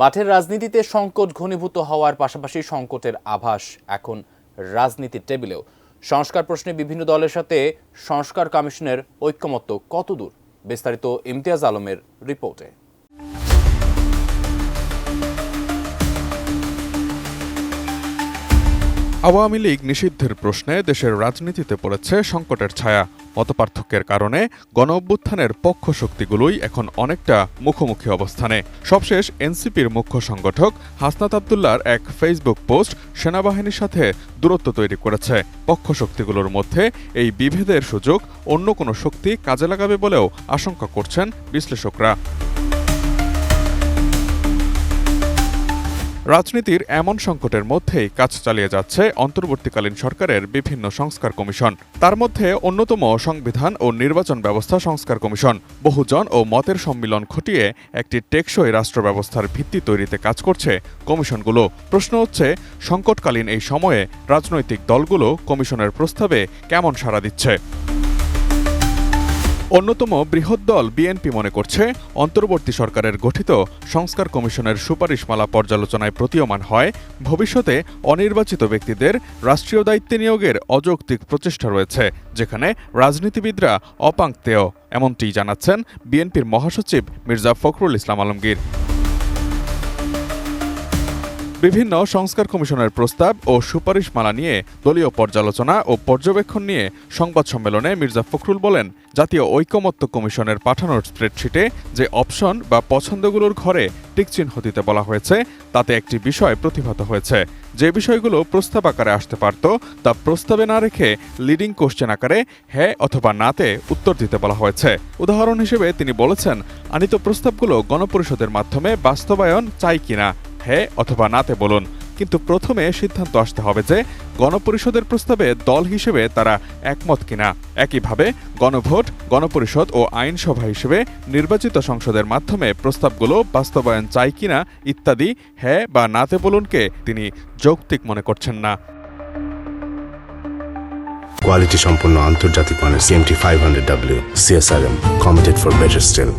মাঠের রাজনীতিতে সংকট ঘনীভূত হওয়ার পাশাপাশি সংকটের আভাস এখন রাজনীতির টেবিলেও। সংস্কার প্রশ্নে বিভিন্ন দলের সাথে সংস্কার কমিশনের ঐক্যমত্য কতদূর, বিস্তারিত ইমতিয়াজ আলমের রিপোর্টে। আওয়ামী লীগ নিষিদ্ধের প্রশ্নে দেশের রাজনীতিতে পড়েছে সংকটের ছায়া। মতপার্থক্যের কারণে গণঅভ্যুত্থানের পক্ষ শক্তিগুলোই এখন অনেকটা মুখোমুখি অবস্থানে। সবশেষ এনসিপির মুখ্য সংগঠক হাসনাত আবদুল্লাহর এক ফেসবুক পোস্ট সেনাবাহিনীর সাথে দূরত্ব তৈরি করেছে। পক্ষ শক্তিগুলোর মধ্যে এই বিভেদের সুযোগ অন্য কোনো শক্তি কাজে লাগাবে বলেও আশঙ্কা করছেন বিশ্লেষকরা। রাজনীতির এমন সংকটের মধ্যেই কাজ চালিয়ে যাচ্ছে অন্তর্বর্তীকালীন সরকারের বিভিন্ন সংস্কার কমিশন। তার মধ্যে অন্যতম সংবিধান ও নির্বাচন ব্যবস্থা সংস্কার কমিশন। বহুজন ও মতের সম্মিলন ঘটিয়ে একটি টেকসই রাষ্ট্র ব্যবস্থার ভিত্তি তৈরিতে কাজ করছে কমিশনগুলো। প্রশ্ন হচ্ছে, সংকটকালীন এই সময়ে রাজনৈতিক দলগুলো কমিশনের প্রস্তাবে কেমন সাড়া দিচ্ছে? অন্যতম বৃহৎ দল বিএনপি মনে করছে, অন্তর্বর্তী সরকারের গঠিত সংস্কার কমিশনের সুপারিশমালা পর্যালোচনায় প্রতীয়মান হয় ভবিষ্যতে অনির্বাচিত ব্যক্তিদের রাষ্ট্রীয় দায়িত্বে নিয়োগের অযৌক্তিক প্রচেষ্টা রয়েছে, যেখানে রাজনীতিবিদরা অপাংক্তেয়। এমনটিই জানাচ্ছেন বিএনপির মহাসচিব মির্জা ফখরুল ইসলাম আলমগীর। বিভিন্ন সংস্কার কমিশনের প্রস্তাব ও সুপারিশমালা নিয়ে দলীয় পর্যালোচনা ও পর্যবেক্ষণ নিয়ে সংবাদ সম্মেলনে মির্জা ফখরুল বলেন, জাতীয় ঐকমত্য কমিশনের পাঠানোর স্প্রেডশিটে যে অপশন বা পছন্দগুলোর ঘরে টিকচিহ্ন দিতে বলা হয়েছে, তাতে একটি বিষয় প্রতিভাত হয়েছে। যে বিষয়গুলো প্রস্তাব আকারে আসতে পারত, তা প্রস্তাবে না রেখে লিডিং কোশ্চেন আকারে হ্যাঁ অথবা নাতে উত্তর দিতে বলা হয়েছে। উদাহরণ হিসেবে তিনি বলেছেন, আনিত প্রস্তাবগুলো গণপরিষদের মাধ্যমে বাস্তবায়ন চাই কিনা, হ্যাঁ অথবা নাতে বলুন, কিন্তু প্রথমে সিদ্ধান্ত আসতে হবে যে গণপরিষদের প্রস্তাবে দল হিসেবে তারা একমত কিনা। একইভাবে গণভোট, গণপরিষদ ও আইনসভা হিসেবে নির্বাচিত সংসদের মাধ্যমে প্রস্তাবগুলো বাস্তবায়ন চাই কিনা ইত্যাদি হ্যাঁ বা নাতে বলুনকে তিনি যৌক্তিক মনে করছেন না। কোয়ালিটি সম্পন্ন আন্তর্জাতিক মানের CMT 500W CSRM committed for better still.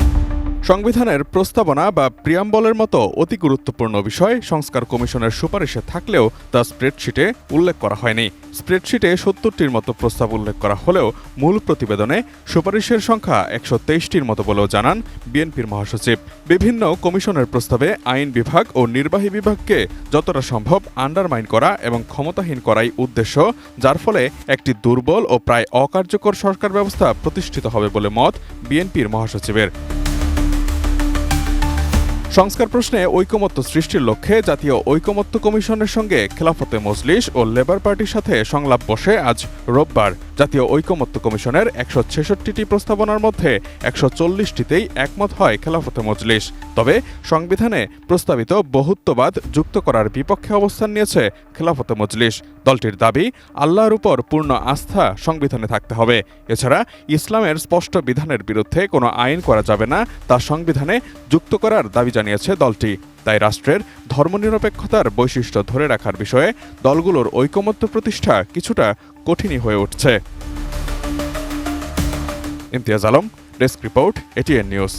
সংবিধানের প্রস্তাবনা বা প্রিয়াম্বলের মতো অতি গুরুত্বপূর্ণ বিষয় সংস্কার কমিশনের সুপারিশে থাকলেও তা স্প্রেডশিটে উল্লেখ করা হয়নি। স্প্রেডশিটে 70টির মতো প্রস্তাব উল্লেখ করা হলেও মূল প্রতিবেদনে সুপারিশের সংখ্যা 123টির মতো বলেও জানান বিএনপির মহাসচিব। বিভিন্ন কমিশনের প্রস্তাবে আইন বিভাগ ও নির্বাহী বিভাগকে যতটা সম্ভব আন্ডারমাইন করা এবং ক্ষমতাহীন করাই উদ্দেশ্য, যার ফলে একটি দুর্বল ও প্রায় অকার্যকর সরকার ব্যবস্থা প্রতিষ্ঠিত হবে বলে মত বিএনপির মহাসচিবের। সংস্কার প্রশ্নে ঐকমত্য সৃষ্টির লক্ষ্যে জাতীয় ঐকমত্য কমিশনের সঙ্গে খেলাফতে মজলিস ও লেবার পার্টির সাথে সংলাপ বসে আজ রোববার। জাতীয় ঐকমত্য কমিশনের 166টি প্রস্তাবনার মধ্যে 140টিতেই একমত হয় খেলাফতে মজলিস। তবে সংবিধানে প্রস্তাবিত বহুত্ববাদ যুক্ত করার বিপক্ষে অবস্থান নিয়েছে খেলাফতে মজলিস। দলটির দাবি, আল্লাহর উপর পূর্ণ আস্থা সংবিধানে থাকতে হবে। এছাড়া ইসলামের স্পষ্ট বিধানের বিরুদ্ধে কোনো আইন করা যাবে না, তা সংবিধানে যুক্ত করার দাবি জানিয়েছে দলটি। তাই রাষ্ট্রের ধর্মনিরপেক্ষতার বৈশিষ্ট্য ধরে রাখার বিষয়ে দলগুলোর ঐকমত্য প্রতিষ্ঠা কিছুটা কঠিনই হয়ে উঠছে। Imtiaz Alam, desk report, ATN news.